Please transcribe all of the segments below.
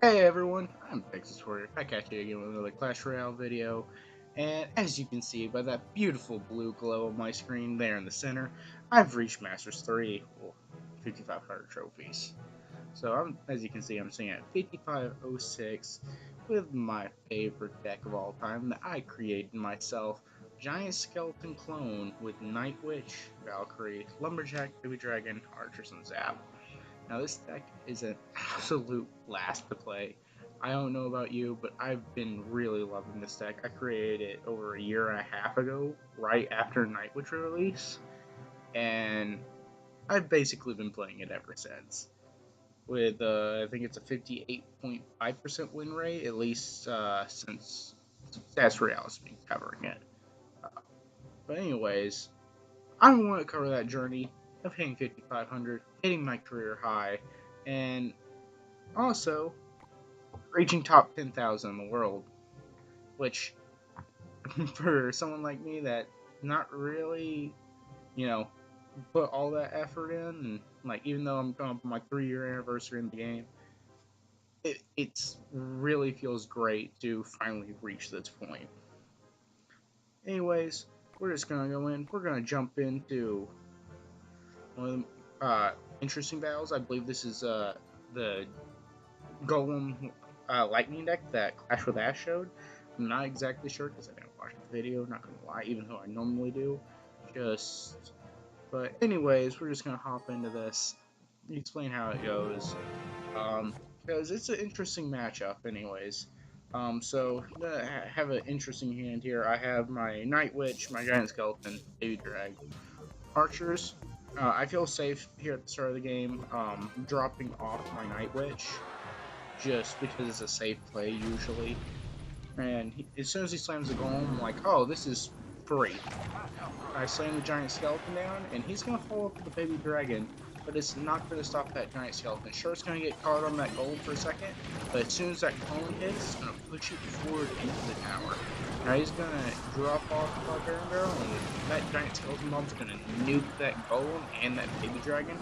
Hey everyone, I'm Texas Warrior, back at you again with another Clash Royale video, and as you can see by that beautiful blue glow on my screen there in the center, I've reached Masters 3, well, 5,500 trophies. So as you can see, I'm sitting at 5506 with my favorite deck of all time that I created myself, Giant Skeleton Clone with Night Witch, Valkyrie, Lumberjack, Baby Dragon, Archers, and Zap. Now this deck is an absolute blast to play. I don't know about you, but I've been really loving this deck. I created it over a year and a half ago, right after Nightwitch release, and I've basically been playing it ever since. With I think it's a 58.5% win rate, at least since Stats Real has been covering it. Uh, but anyways, I want to cover that journey of hitting 5,500, hitting my career high, and also reaching top 10,000 in the world, which for someone like me that not really, you know, put all that effort in, and like even though I'm coming up on my 3-year anniversary in the game, it's really feels great to finally reach this point. Anyways, we're just gonna go in. We're gonna jump into one of the interesting battles. I believe this is the Golem Lightning deck that Clash with Ash showed. I'm not exactly sure because I didn't watch the video, not gonna lie, even though I normally do. But anyways, we're just gonna hop into this, explain how it goes, because it's an interesting matchup, anyways. So I have an interesting hand here. I have my Night Witch, my Giant Skeleton, Baby Drag, Archers. I feel safe here at the start of the game, dropping off my Night Witch just because it's a safe play usually. And as soon as he slams the golem, I'm like, oh, this is free. I slam the giant skeleton down, and he's gonna follow up with the baby dragon, but it's not gonna stop that giant skeleton. Sure, it's gonna get caught on that golem for a second, but as soon as that cone hits, it's gonna push it forward into the tower. Now he's gonna drop off the barbarian barrel, and that giant skeleton bomb's gonna nuke that golem and that baby dragon,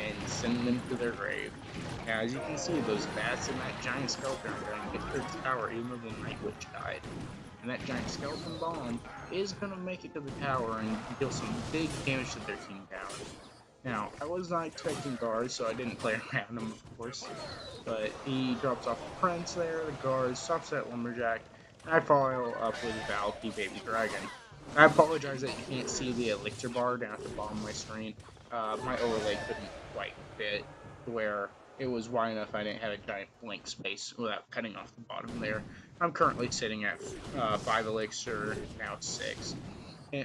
and send them to their grave. Now, as you can see, those bats and that giant skeleton are gonna get to the tower, even though the Night Witch died. And that giant skeleton bomb is going to make it to the tower and deal some big damage to their team tower. Now, I was not expecting guards, so I didn't play around him, of course. But he drops off the prince there, the guards, stops that lumberjack, and I follow up with Valky Baby Dragon. I apologize that you can't see the elixir bar down at the bottom of my screen. My overlay couldn't quite fit where it was wide enough I didn't have a giant blank space without cutting off the bottom there. I'm currently sitting at 5 elixir, now 6.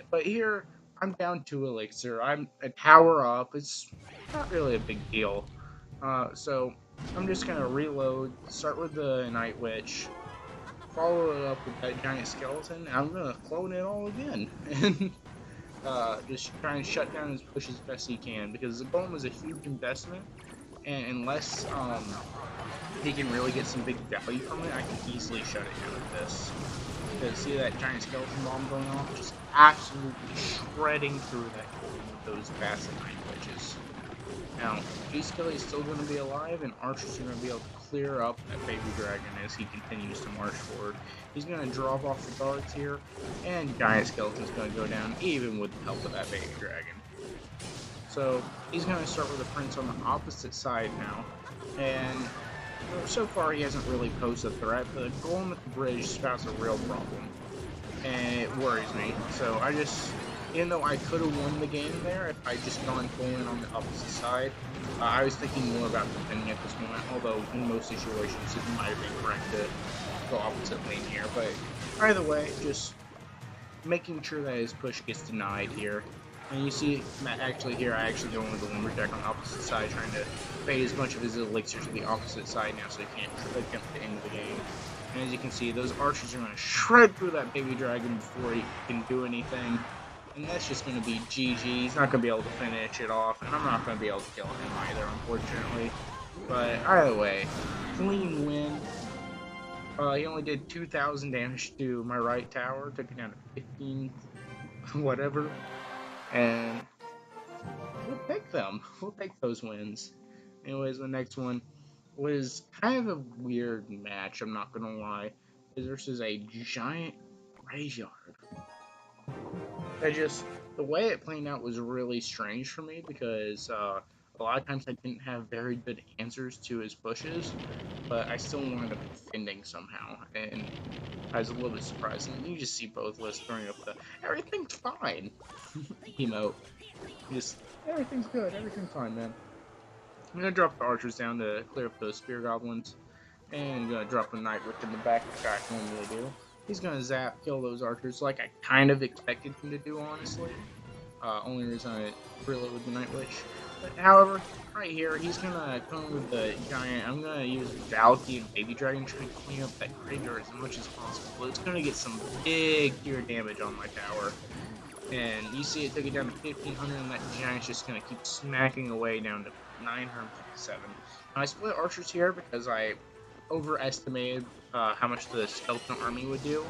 But here, I'm down 2 elixir. I'm a tower up. It's not really a big deal. So I'm just going to reload, start with the Night Witch, follow it up with that giant skeleton, and I'm going to clone it all again. And just try and shut down his push as best he can, because the golem is a huge investment, and unless he can really get some big value from it, I can easily shut it down with this. Because see that giant skeleton bomb going off? Just absolutely shredding through that golem with those bats and Night Witches. Now, G-skele is still going to be alive, and Archer's going to be able to clear up that baby dragon as he continues to march forward. He's going to drop off the guards here, and Giant Skeleton's going to go down, even with the help of that baby dragon. So, he's going to start with the prince on the opposite side now, and so far he hasn't really posed a threat, but the golem at the bridge spouts a real problem, and it worries me. So even though I could have won the game there if I just gone full in on the opposite side, I was thinking more about defending at this moment, although in most situations it might have been correct to go opposite lane here. But either way, just making sure that his push gets denied here. And you see, actually here, I actually go with the lumberjack on the opposite side, trying to fade as much of his elixir to the opposite side now so he can't click him at the end of the game. And as you can see, those archers are going to shred through that baby dragon before he can do anything. And that's just going to be GG. He's not going to be able to finish it off, and I'm not going to be able to kill him either, unfortunately. But either way, clean win. He only did 2,000 damage to my right tower, took it down to 15, whatever. And we'll pick them. We'll take those wins. Anyways, the next one, was kind of a weird match, I'm not gonna lie. Versus a giant graveyard. The way it played out was really strange for me because a lot of times I didn't have very good answers to his pushes, but I still wanted up defending somehow, and I was a little bit surprised. And you just see both lists throwing up the everything's fine emote. Just everything's good, everything's fine, man. I'm gonna drop the archers down to clear up those spear goblins, and gonna drop the Night Witch in the back, which I normally do. He's gonna zap, kill those archers, like I kind of expected him to do, honestly. Only reason I reload with the Night Witch. But, however, right here, he's gonna come with the giant. I'm gonna use Valky and Baby Dragon trying to clean up that graveyard as much as possible. It's gonna get some big tier damage on my tower. And you see it took it down to 1500, and that giant's just gonna keep smacking away down to 957. Now, I split archers here because I overestimated how much the skeleton army would do,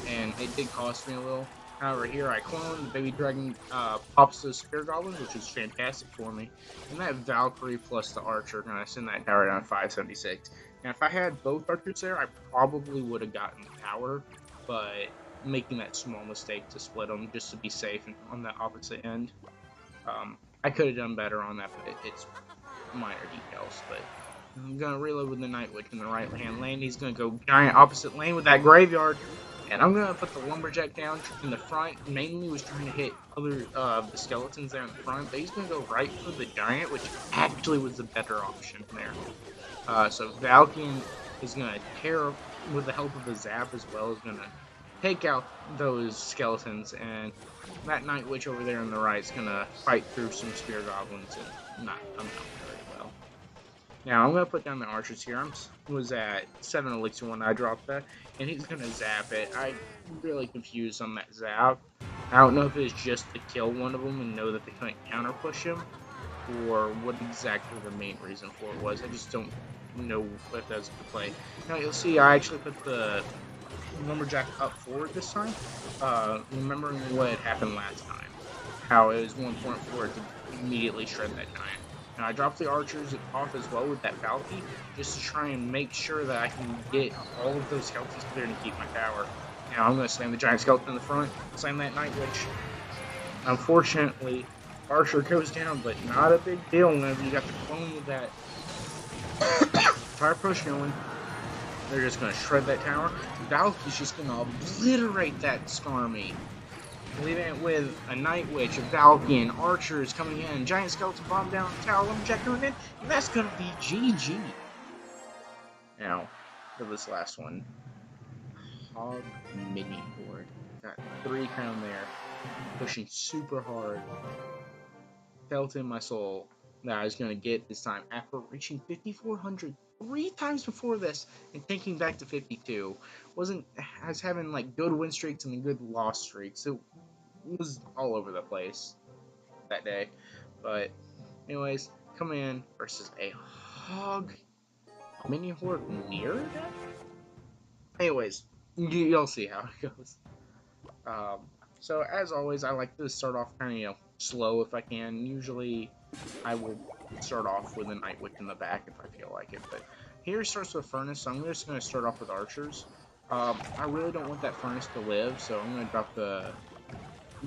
and it did cost me a little. However, here I clone, the baby dragon pops those spear goblins, which is fantastic for me, and that Valkyrie plus the archer, and I send that tower down to 576. Now, if I had both archers there, I probably would have gotten the tower, but making that small mistake to split them just to be safe on that opposite end. I could have done better on that, but it's minor details. But I'm going to reload with the Night Witch in the right-hand lane. He's going to go giant opposite lane with that graveyard. And I'm going to put the Lumberjack down in the front. Mainly was trying to hit other the skeletons there in the front. But he's going to go right for the giant, which actually was the better option there. So Valkyrie is going to tear, with the help of the Zap as well, is going to take out those skeletons. And that Night Witch over there on the right is going to fight through some Spear Goblins and not come out very well. Now, I'm going to put down the archers here. I was at 7 elixir when I dropped that, and he's going to zap it. I'm really confused on that zap. I don't know if it's just to kill one of them and know that they couldn't counter push him, or what exactly the main reason for it was. I just don't know if that's the play. Now, you'll see I actually put the Lumberjack up forward this time, remembering what had happened last time. How it was 1 point for it to immediately shred that giant. Now I dropped the archers off as well with that Valky, just to try and make sure that I can get all of those skeletons clear to keep my tower. Now I'm going to slam the giant skeleton in the front, slam that Night Witch. Unfortunately, Archer goes down, but not a big deal whenever you got the clone with that fire push going. They're just going to shred that tower. Valky's just going to obliterate that Skarmy. Leaving it with a Night Witch, a Valky, and archers coming in. Giant skeleton bomb down the tower, Lumberjack going in, and that's going to be GG. Now, for this last one, Hog Mini Board. Got 3 crown there, pushing super hard. Felt in my soul that I was going to get this time after reaching 5,400 3 times before this and taking back to 52. I was having like good win streaks and good loss streaks. It was all over the place that day. But anyways, coming in versus a Hog Mini Horde near that? Anyways, you'll see how it goes. So as always, I like to start off kind of slow if I can. Usually I will start off with a Night Witch in the back if I feel like it, but here starts with Furnace, so I'm just going to start off with archers. I really don't want that Furnace to live, so I'm going to drop the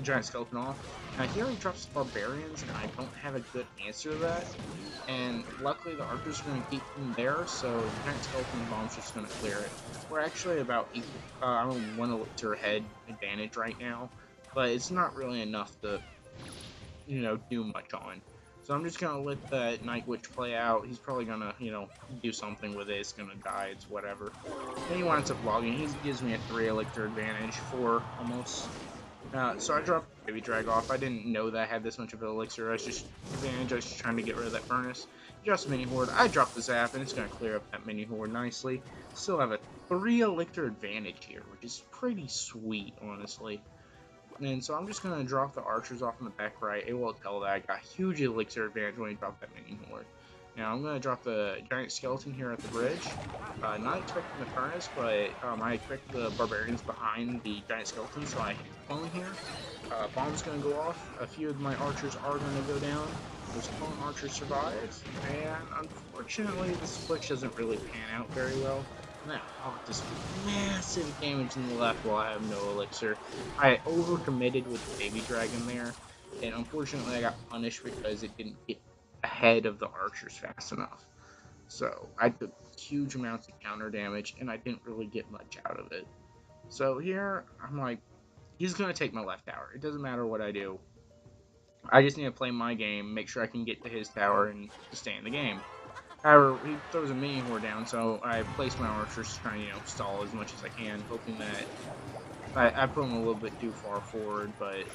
giant skeleton off. Now here he drops the barbarians, and I don't have a good answer to that, and luckily the archers are going to keep them there, so the giant skeleton bomb's just going to clear it. We're actually about equal, I'm on 1 elixir head advantage right now, but it's not really enough to, you know, do much on. So I'm just going to let that Night Witch play out. He's probably going to, you know, do something with it. It's going to die. It's whatever. Then he winds up logging. He gives me a 3 elixir advantage, 4 almost. So I dropped Baby Drag off. I didn't know that I had this much of an elixir. I was just advantage. I was just trying to get rid of that Furnace. Just Mini Horde. I dropped the Zap, and it's going to clear up that Mini Horde nicely. Still have a 3 elixir advantage here, which is pretty sweet, honestly. And so I'm just going to drop the archers off in the back right. It will tell that I got huge elixir advantage when he dropped that Mini Horde. Now I'm going to drop the giant skeleton here at the bridge. Not expecting the Furnace, but I expect the barbarians behind the giant skeleton, so I hit the clone here. Bomb's going to go off. A few of my archers are going to go down. Those clone archers survive, and unfortunately the switch doesn't really pan out very well. And that hawk just massive damage in the left while I have no elixir. I overcommitted with the baby dragon there, and unfortunately I got punished because it didn't get ahead of the archers fast enough. So I took huge amounts of counter damage, and I didn't really get much out of it. So here, I'm like, he's going to take my left tower. It doesn't matter what I do. I just need to play my game, make sure I can get to his tower, and stay in the game. However, he throws a mini horde down, so I place my archers trying to, stall as much as I can, hoping that I put him a little bit too far forward, but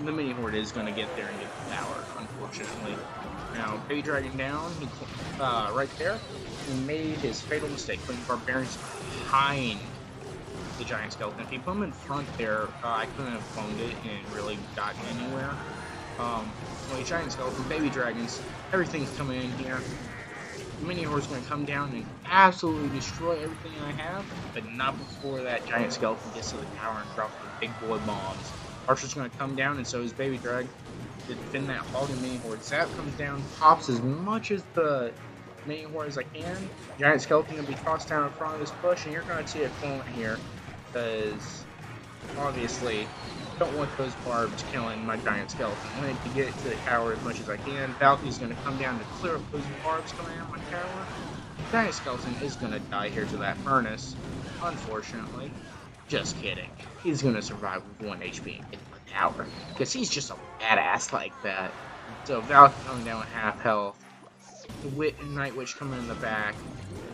the mini horde is going to get there and get the tower, unfortunately. Now, baby dragon down, he right there, he made his fatal mistake, putting barbarians behind the giant skeleton. If he put him in front there, I couldn't have cloned it and really gotten anywhere. Well, giant skeleton, baby dragons, everything's coming in here. The mini horde's going to come down and absolutely destroy everything I have, but not before that giant skeleton gets to the tower and drops the big boy bombs. Archer's going to come down, and so is baby drag to defend that hogging mini horde. Zap comes down, pops as much as the mini horde as I can. Giant skeleton going to be tossed down in front of this push, and you're going to see a clone here, because obviously don't want those barbs killing my giant skeleton. I need to get to the tower as much as I can. Valkyrie's going to come down to clear up those barbs coming out of my tower. The giant skeleton is going to die here to that furnace, unfortunately. Just kidding. He's going to survive with 1 HP and get to the tower, because he's just a badass like that. So Valkyrie coming down with half health. The Night Witch coming in the back.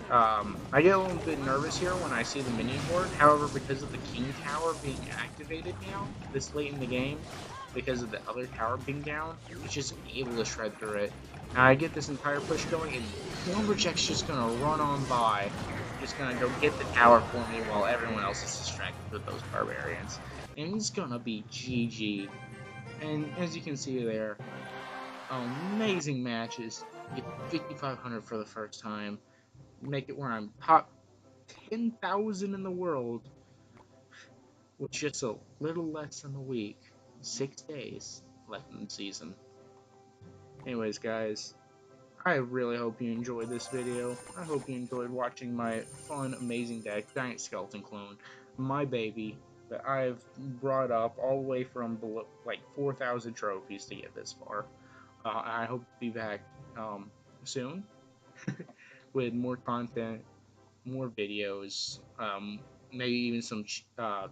I get a little bit nervous here when I see the minion horde. However, because of the king tower being activated now, this late in the game, because of the other tower being down, it's just able to shred through it. Now I get this entire push going, and Lumberjack's just gonna run on by, just gonna go get the tower for me while everyone else is distracted with those barbarians. And he's gonna be GG. And as you can see there, amazing matches. Get 5,500 for the first time. Make it where I'm top 10,000 in the world with just a little less than a week. 6 days left in the season. Anyways, guys, I really hope you enjoyed this video. I hope you enjoyed watching my fun, amazing deck, Giant Skeleton Clone, my baby, that I've brought up all the way from below, like 4,000 trophies to get this far. I hope to be back soon with more content, more videos, maybe even some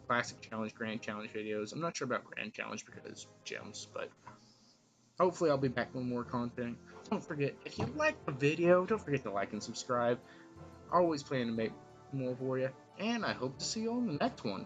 classic challenge, grand challenge videos. I'm not sure about grand challenge because gems, but hopefully I'll be back with more content. Don't forget, if you like the video, don't forget to like and subscribe. Always plan to make more for you, and I hope to see you on the next one.